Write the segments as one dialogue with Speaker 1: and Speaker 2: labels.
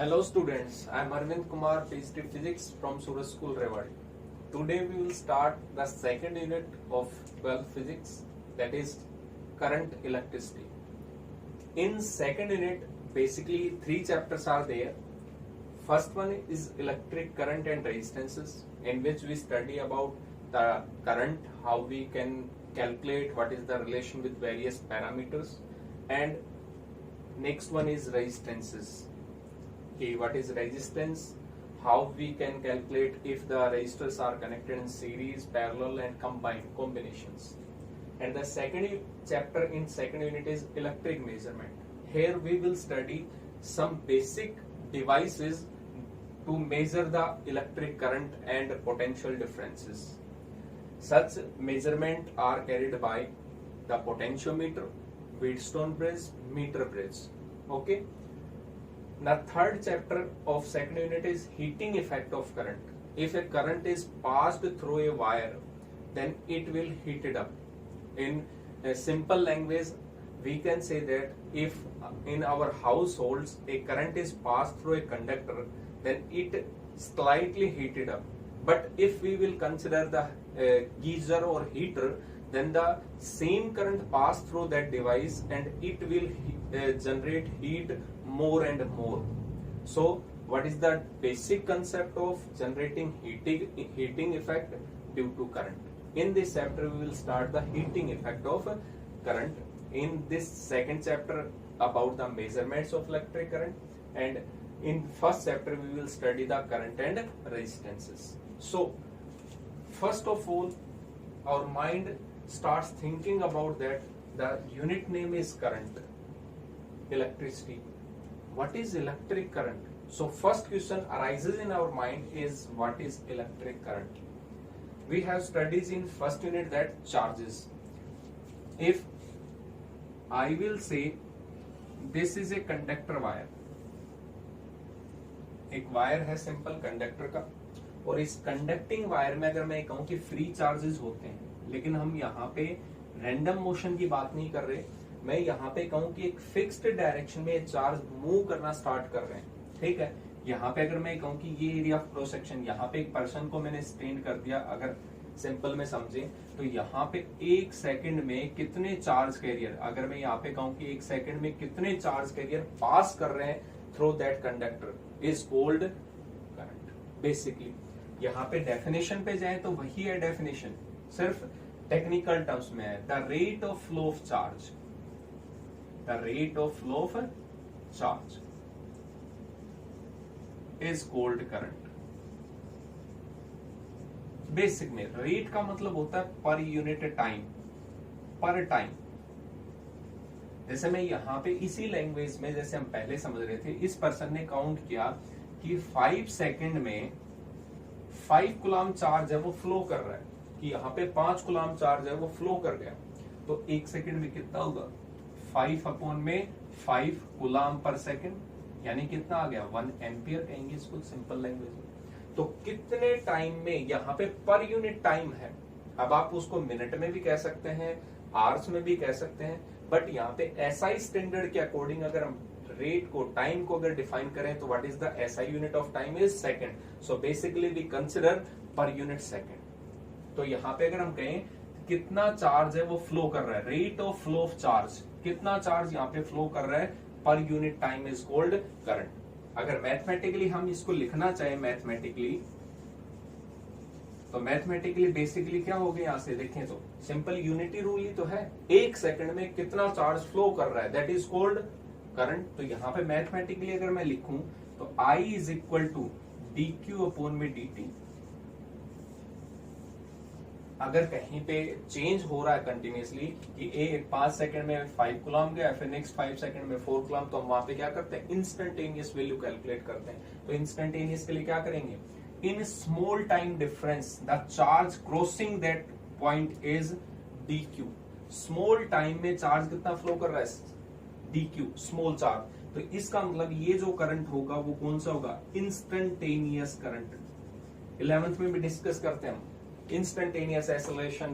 Speaker 1: Hello students, I am Arvind Kumar, PhD Physics from Suraj School, Rewari. Today we will start the second unit of 12th Physics, that is current electricity. In second unit, basically 3 chapters are there. First one is electric current and resistances, in which we study about the current, how we can calculate what is the relation with various parameters, and next one is resistances. What is resistance, how we can calculate if the resistors are connected in series, parallel and combined combinations. And the second chapter in second unit is electric measurement. Here we will study some basic devices to measure the electric current and potential differences. Such measurement are carried by the potentiometer, Wheatstone bridge, meter bridge. Okay. The third chapter of second unit is heating effect of current. If a current is passed through a wire, then it will heat it up. In a simple language, we can say that if in our households a current is passed through a conductor, then it slightly heated up. But if we will consider the geyser or heater, then the same current pass through that device and it will generate heat more and more. So what is the basic concept of generating heating effect due to current? In this chapter we will start the heating effect of current. In this second chapter about the measurements of electric current, and in first chapter we will study the current and resistances. So first of all, our mind starts thinking about that the unit name is current, electricity. What is electric current? So first question arises in our mind is what is electric current? We have studies in first unit that charges. If I will say this is a conductor wire, एक wire है simple conductor का, और इस conducting wire में अगर मैं कहूं कि फ्री चार्जेस होते हैं, लेकिन हम यहाँ पे रैंडम मोशन की बात नहीं कर रहे, मैं यहाँ पे कहूँ कि एक फिक्स्ड डायरेक्शन में चार्ज मूव करना स्टार्ट कर रहे हैं. ठीक है, यहाँ पे अगर मैं कहूँ कि ये एरिया ऑफ क्रॉस सेक्शन, यहाँ पे एक पर्सन को मैंने स्टेंड कर दिया, अगर सिंपल में समझे तो यहाँ पे एक सेकंड में कितने चार्ज कैरियर, अगर मैं यहाँ पे कहूँ कि एक सेकंड में कितने चार्ज कैरियर पास कर रहे हैं through that conductor is called current. Basically यहाँ पे डेफिनेशन पे जाए तो वही है डेफिनेशन, सिर्फ टेक्निकल टर्म्स में है. The rate of flow of charge, the rate of flow of charge is called current. Basic में रेट का मतलब होता है पर यूनिट टाइम, पर टाइम. जैसे मैं यहाँ पे इसी लैंग्वेज में जैसे हम पहले समझ रहे थे, इस पर्सन ने काउंट किया कि 5 सेकंड में 5 कूलम चार्ज है वो फ्लो कर रहा है, कि यहाँ पे 5 कूलम चार्ज है वो फ्लो कर गया, तो एक सेकंड में कितना होगा 5 अपॉन में 5 कूलम पर सेकंड, यानी कितना आ गया 1 एम्पियर कहेंगे इसको सिंपल लैंग्वेज में. तो कितने टाइम में, यहाँ पे पर यूनिट टाइम है, अब आप उसको मिनट में भी कह सकते हैं, आवर्स में भी कह सकते हैं, बट यहाँ पे एसआई स्टैंडर्ड के अकॉर्डिंग अगर हम रेट को, टाइम को अगर डिफाइन करें तो what is the SI unit of time is second. So basically we consider per unit second. तो यहाँ पे अगर हम कहें कितना चार्ज है वो फ्लो कर रहा है, rate of flow of charge, कितना चार्ज यहाँ पे फ्लो कर रहा है per unit time is called current. अगर मैथमेटिकली हम इसको लिखना चाहें मैथमेटिकली, तो मैथमेटिकली बेसिकली क्या हो गया, यहां से देखें तो सिंपल यूनिटी रूल ही तो है, एक सेकंड में कितना चार्ज फ्लो कर रहा है दैट इज कॉल्ड करंट. तो यहाँ पे मैथमेटिकली अगर मैं लिखूं तो I is equal to D Q upon में डी टी. अगर कहीं पे चेंज हो रहा है कंटिन्यूसली कि 5 सेकंड में 5 कूलम गया, फिर नेक्स्ट 5 सेकंड में 4 कूलम, तो हम वहां पे क्या करते हैं इंस्टेंटेनियस वैल्यू कैलकुलेट करते हैं. तो इंस्टेंटेनियस के लिए क्या करेंगे, in small time difference the charge crossing that point is D Q. Small time में चार्ज कितना फ्लो कर रहा है डी क्यू, स्मॉल चार्ज. तो इसका मतलब ये जो करंट होगा वो कौन सा होगा, इंस्टेंटेनियस करंट. 11th में भी डिस्कस करते हैं हम instantaneous acceleration,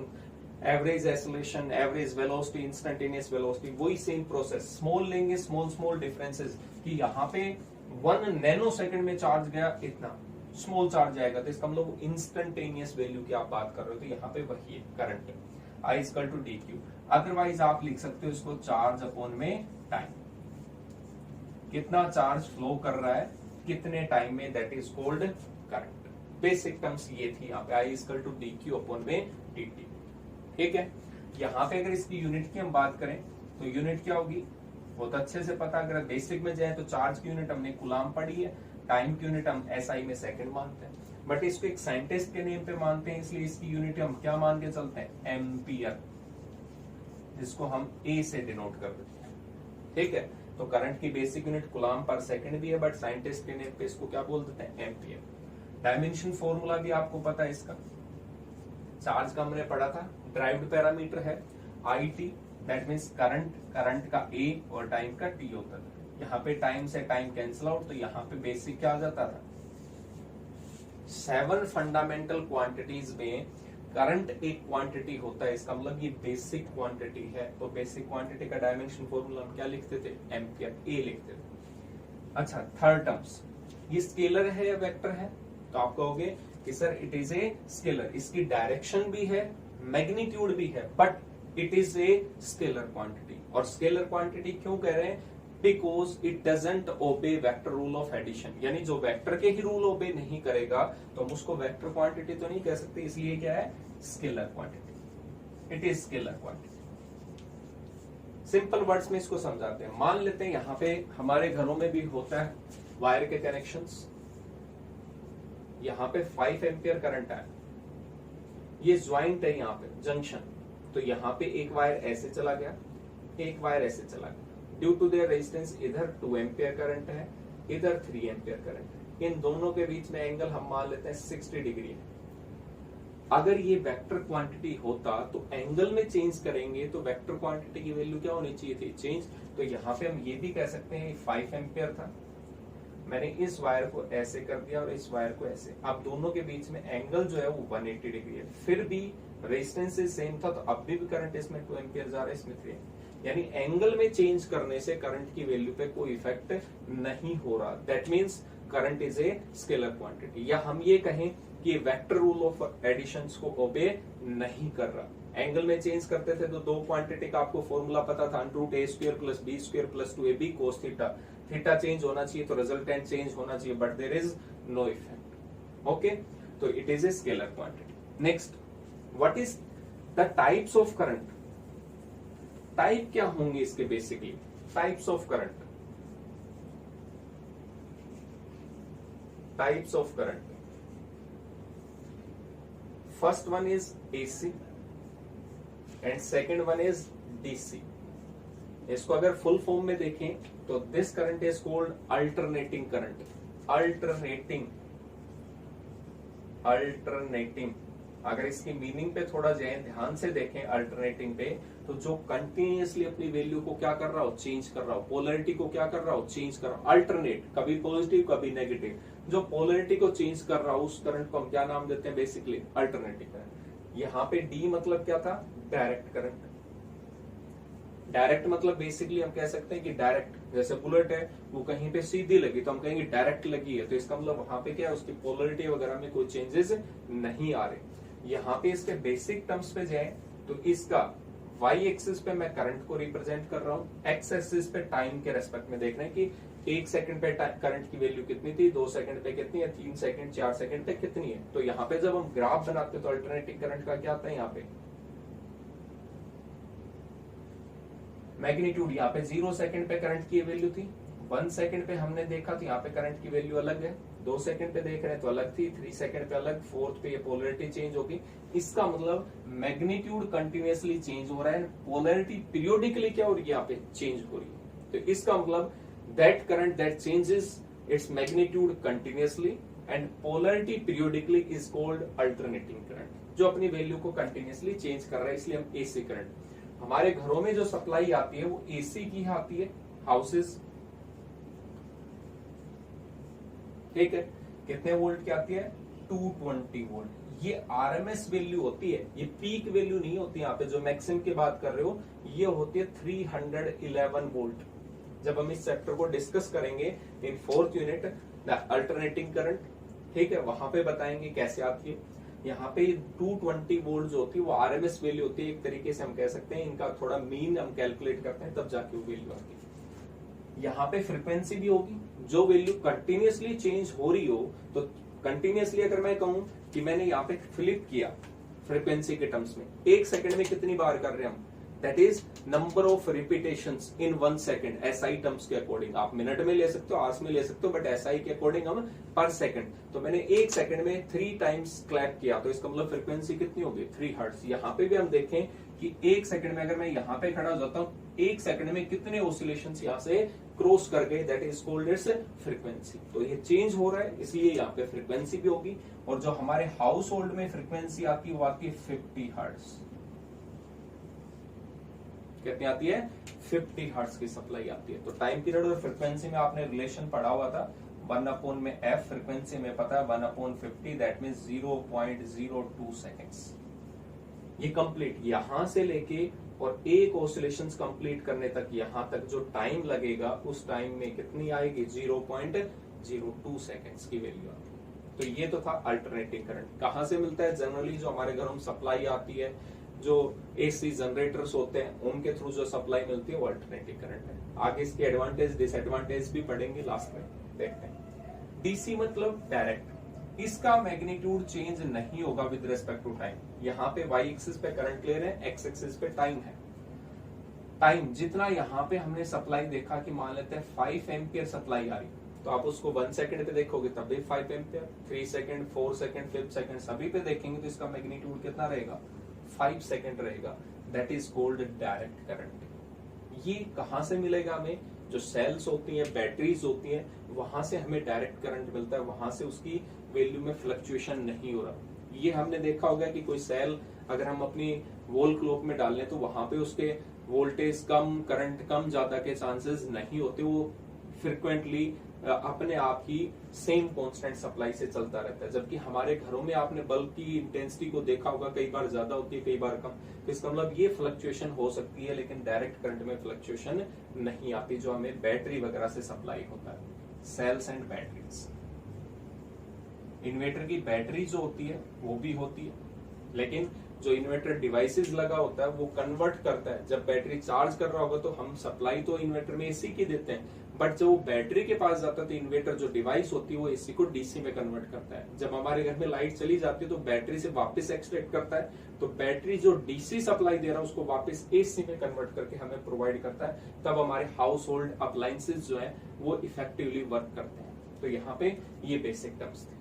Speaker 1: average acceleration, average velocity, instantaneous velocity, वही सेम प्रोसेस. स्मॉल लेंगे, स्मॉल स्मॉल डिफरेंसेस कि यहाँ पे 1 नैनो सेकंड में चार्ज गया इतना स्मॉल चार्ज जाएगा, तो इसका मतलब इंस्टेंटेनियस वैल्यू की आप बात कर रहे हो, तो यहाँ पे वही है current, I equal to D Q. Otherwise आप लिख सकते हो इसको चार्ज अपॉन में टाइम, कितना चार्ज फ्लो कर रहा है कितने टाइम में, that is called current. Basic terms ये थी यहाँ पे, I equal to D Q upon में डी टी। ठीक है, यहाँ पे अगर इसकी यूनिट की हम बात करें तो यूनिट क्या होगी बहुत अच्छे से पता, अगर बेसिक में जाए तो चार्ज की यूनिट हमने कूलाम पढ़ी है, टाइम की यूनिट हम एसआई में सेकंड मानते हैं, बट इसको एक साइंटिस्ट के नेम पे मानते हैं, इसलिए इसकी यूनिट हम क्या मान के चलते हैं, एम्पियर, जिसको हम ए से डिनोट कर देते हैं। ठीक है, तो करंट की बेसिक यूनिट कूलाम पर सेकंड भी है, बट साइंटिस्ट के नेम पे इसको क्या बोल देते हैं, एम्पियर। डायमेंशन फॉर्मूला भी आपको पता है इसका, चार्ज का हमने पढ़ा था, ड्राइव्ड पैरामीटर है I T, that means current का ए और टाइम का टी होता था। यहाँ पे टाइम से टाइम कैंसिल आउट, तो यहाँ पे बेसिक क्या आ जाता था, 7 फंडामेंटल क्वांटिटीज में करंट एक क्वांटिटी होता है, इसका मतलब ये बेसिक क्वांटिटी है, तो बेसिक क्वांटिटी का डायमेंशन फॉर्मूला हम क्या लिखते थे, एम्पियर, ए लिखते थे। अच्छा, थर्ड टर्म्स, ये स्केलर है या वेक्टर है, तो आप कहोगे कि sir it is a scalar, इसकी डायरेक्शन भी है मैग्नीट्यूड भी है, but it is a scalar quantity. और स्केलर क्वांटिटी क्यों कह रहे हैं, because it doesn't obey vector rule of addition, यानी जो वेक्टर के ही रूल ओबे नहीं करेगा तो हम उसको वेक्टर क्वांटिटी तो नहीं कह सकते, इसलिए क्या है, scalar quantity, it is scalar quantity. Simple words में इसको समझाते हैं, मान लेते हैं यहाँ पे हमारे घरों में भी होता है वायर के कनेक्शंस, यहाँ पे 5 एम्पियर करंट है, ये ज्वाइंट है यहाँ पे जंक्शन, तो यहाँ पे एक वायर ऐसे चला गया, एक वायर ऐसे चला गया, ड्यू टू देयर रेजिस्टेंस इधर 2 एम्पियर करंट है, इधर 3 एम्पियर करंट है, इन दोनों के बीच में एंगल हम मान लेते हैं 60 डिग्री है। अगर ये वेक्टर क्वांटिटी होता तो एंगल में चेंज करेंगे तो वेक्टर क्वांटिटी की वैल्यू क्या होनी चाहिए थी, चेंज। तो यहाँ पे हम ये भी कह सकते हैं 5 एम्पियर था, मैंने इस वायर को ऐसे कर दिया और इस वायर को ऐसे, अब दोनों के बीच में एंगल जो है वो 180 डिग्री है, फिर भी रेजिस्टेंस सेम था, तो अब भी करंट इसमें 2 एम्पियर जा रहा है, इसमें 3, यानी एंगल में चेंज करने से करंट की वैल्यू पे कोई इफेक्ट नहीं हो रहा, that means current is a scalar quantity. या हम ये कहें कि वेक्टर रूल ऑफ एडिशन को ओबे नहीं कर रहा, एंगल में चेंज करते थे तो 2 क्वांटिटी का आपको फॉर्मूला पता था, √a² + b² + 2ab cos theta, theta change होना चाहिए तो रिजल्टेंट चेंज होना चाहिए, but there is no effect. Okay, तो it is a scalar quantity. Next, what is the types of current, type क्या होंगे इसके, basically types of current, types of current, first one is AC and second one is DC. इसको अगर full form में देखें तो this current is called alternating current, alternating, alternating. अगर इसकी मीनिंग पे थोड़ा जाए, ध्यान से देखें अल्टरनेटिंग पे, तो जो कंटिन्यूअसली अपनी वैल्यू को क्या कर रहा हो, चेंज कर रहा हो, पोलैरिटी को क्या कर रहा हो, चेंज कर रहा हो, अल्टरनेट, कभी पॉजिटिव कभी नेगेटिव, जो पोलैरिटी को चेंज कर रहा हो उस करंट को हम क्या नाम देते हैं, बेसिकली अल्टरनेटिंग करंट। यहाँ पे डी मतलब क्या था, डायरेक्ट करंट, डायरेक्ट मतलब बेसिकली हम कह सकते हैं कि डायरेक्ट, जैसे बुलेट है वो कहीं पे सीधी लगी तो हम कहेंगे डायरेक्ट लगी है, तो इसका मतलब वहां पे क्या है, उसकी पोलैरिटी वगैरह में कोई चेंजेस नहीं आ रहे। यहाँ पे इसके बेसिक टर्म्स पे जाए तो इसका वाई एक्सिस पे मैं करंट को रिप्रेजेंट कर रहा हूँ, एक्स एक्सिस पे टाइम के रेस्पेक्ट में देख रहे हैं कि 1 सेकंड पे करंट की वैल्यू कितनी थी, 2 सेकंड पे कितनी है, 3 सेकंड 4 सेकंड पे कितनी है। तो यहाँ पे जब हम ग्राफ बनाते तो अल्टरनेटिंग करंट का क्या आता है, यहाँ पे मैग्नीट्यूड, यहाँ पे 0 सेकंड पे करंट की वैल्यू थी, 1 सेकंड पे हमने देखा तो यहाँ पे करंट की वैल्यू अलग है, 2 सेकंड पे देख रहे हैं तो अलग थी, 3 सेकंड पे अलग, 4th पे ये पोलैरिटी चेंज होगी। इसका मतलब मैग्नीट्यूड कंटिन्यूअसली चेंज हो रहा है, पोलैरिटी पीरियोडिकली क्या हो रही है, यहाँ पे चेंज हो रही है। तो इसका मतलब that current that changes its magnitude continuously and polarity periodically is called alternating current, जो अपनी वैल्यू को कंटिन्यूअसली चेंज कर रहा है, इसलिए हम एसी करंट। हमारे घरों में जो सप्लाई आती है वो एसी की आती है, हाउसेस, ठीक है, कितने वोल्ट की आती है, 220 वोल्ट। ये आरएमएस वैल्यू होती है, ये पीक वैल्यू नहीं होती। यहाँ पे जो मैक्सिमम की बात कर रहे हो ये होती है 311 वोल्ट, जब हम इस चैप्टर को डिस्कस करेंगे इन 4th unit the alternating current, ठीक है, वहां पे बताएंगे कैसे आती है। यहाँ पे 220 वोल्ट जो होती है वो आरएमएस वैल्यू होती है, एक तरीके से हम कह सकते हैं इनका थोड़ा मीन हम कैलकुलेट करते हैं तब जाके वो वैल्यू आती है। यहाँ पे फ्रीक्वेंसी भी होगी, जो वैल्यू कंटिन्यूअसली चेंज हो रही हो, तो कंटिन्यूअसली अगर मैं कहूं कि मैंने यहाँ पे फ्लिप किया फ्रीक्वेंसी के टर्म्स में, 1 सेकंड में कितनी बार कर रहे हैं हम, that is number of repetitions in 1 second, SI terms के अकॉर्डिंग। आप मिनट में ले सकते हो, आवर्स में ले सकते हो, बट एसआई के अकॉर्डिंग हम पर सेकंड। तो मैंने 1 सेकंड में 3 टाइम्स क्लैप किया, तो इसका मतलब फ्रीक्वेंसी कितनी होगी, 3 हर्ट्ज। यहाँ पे भी हम देखें कि 1 सेकंड में अगर मैं यहाँ पे खड़ा हो जाता हूँ, 1 सेकंड में कितने ऑसिलेशन यहाँ से क्रॉस कर गए, that is called its frequency. तो ये चेंज हो रहा है, इसलिए यहाँ पे फ्रीक्वेंसी भी होगी। और जो हमारे हाउस होल्ड में फ्रीक्वेंसी आती है वो आती है 50 हर्ट्ज। कितनी आती है, 50 हर्ट्ज की सप्लाई आती है। तो टाइम पीरियड और फ्रीक्वेंसी में आपने रिलेशन पढ़ा हुआ था, 1/f, फ्रीक्वेंसी में पता है 1/50, दैट मीन्स 0.02 सेकेंड्स। ये कंप्लीट यहां से लेके और एक ऑसिलेशंस कंप्लीट करने तक, यहां तक जो टाइम लगेगा उस टाइम में कितनी आएगी, 0.02 सेकेंड्स की वैल्यू आती है। तो ये तो था अल्टरनेटिंग करंट। कहां से मिलता है, जनरली जो हमारे घरों में सप्लाई आती है, जो एसी जनरेटर्स होते हैं उनके थ्रू जो सप्लाई मिलती है वो अल्टरनेटिंग करंट है। आगे इसके एडवांटेज डिसएडवांटेज भी पढ़ेंगे, लास्ट में देखते हैं। डीसी मतलब डायरेक्ट, इसका मैग्नीट्यूड चेंज नहीं होगा विद रेस्पेक्ट टू टाइम। यहाँ पे वाई एक्सिस पे करंट ले रहे हैं, एक्स एक्सिस पे टाइम है। टाइम जितना यहाँ पे हमने सप्लाई देखा कि मान लेते हैं 5 एम्पियर सप्लाई आ रही, तो आप उसको 1 सेकंड पे देखोगे तब भी 5 एम्पियर, 3 सेकंड, 4 सेकंड, 5 सेकंड सभी पे देखेंगे तो इसका मैग्नीट्यूड कितना रहेगा, 5 सेकंड रहेगा। That is called direct current. ये कहां से मिलेगा हमें, जो सेल्स होती हैं, बैटरीज होती हैं, वहां से हमें डायरेक्ट करंट मिलता है, वहां से उसकी वैल्यू में फ्लक्चुएशन नहीं हो रहा। ये हमने देखा होगा कि कोई सेल अगर हम अपनी वॉल क्लॉक में डाल लें तो वहां पे उसके वोल्टेज कम, करंट कम ज्यादा के चांसेस नहीं होते, वो फ्रिक्वेंटली अपने आप ही सेम कांस्टेंट सप्लाई से चलता रहता है। जबकि हमारे घरों में आपने बल्ब की इंटेंसिटी को देखा होगा, कई बार ज्यादा होती है, कई बार कम। तो इसका मतलब ये फ्लक्चुएशन हो सकती है, लेकिन डायरेक्ट करंट में फ्लक्चुएशन नहीं आती, जो हमें बैटरी वगैरह से सप्लाई होता है। सेल्स एंड बैटरीज, इन्वर्टर की बैटरी जो होती है वो भी होती है, लेकिन जो इन्वर्टर डिवाइसेस लगा होता है वो कन्वर्ट करता है। जब बैटरी चार्ज कर रहा होगा तो हम सप्लाई तो इन्वर्टर में एसी की देते हैं, बट जब वो बैटरी के पास जाता है तो इन्वर्टर जो डिवाइस होती है वो एसी को डीसी में कन्वर्ट करता है। जब हमारे घर में लाइट चली जाती है तो बैटरी से वापस एक्सट्रैक्ट करता है, तो बैटरी जो डीसी सप्लाई दे रहा है उसको वापस एसी में कन्वर्ट करके हमें प्रोवाइड करता है। तब हमारे हाउस होल्ड अप्लायंसेस जो है वो इफेक्टिवली वर्क करते हैं। तो यहाँ पे ये बेसिक टर्म्स थे,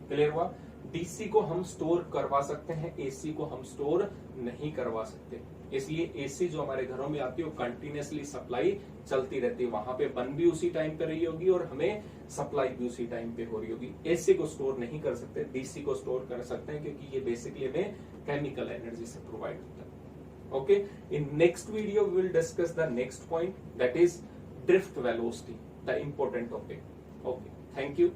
Speaker 1: क्लियर हुआ। डीसी को हम स्टोर करवा सकते हैं, एसी को हम स्टोर नहीं करवा सकते। इसलिए एसी जो हमारे घरों में आती है वो कंटिन्यूअसली सप्लाई चलती रहती है, वहां पे बंद भी उसी टाइम पे रही होगी और हमें सप्लाई भी उसी टाइम पे हो रही होगी। एसी को स्टोर नहीं कर सकते, डीसी को स्टोर कर सकते हैं, क्योंकि ये बेसिकली हमें केमिकल एनर्जी से प्रोवाइड होता है। Okay, in next video we will discuss the next point, that is drift velocity, the important topic. Okay, thank you.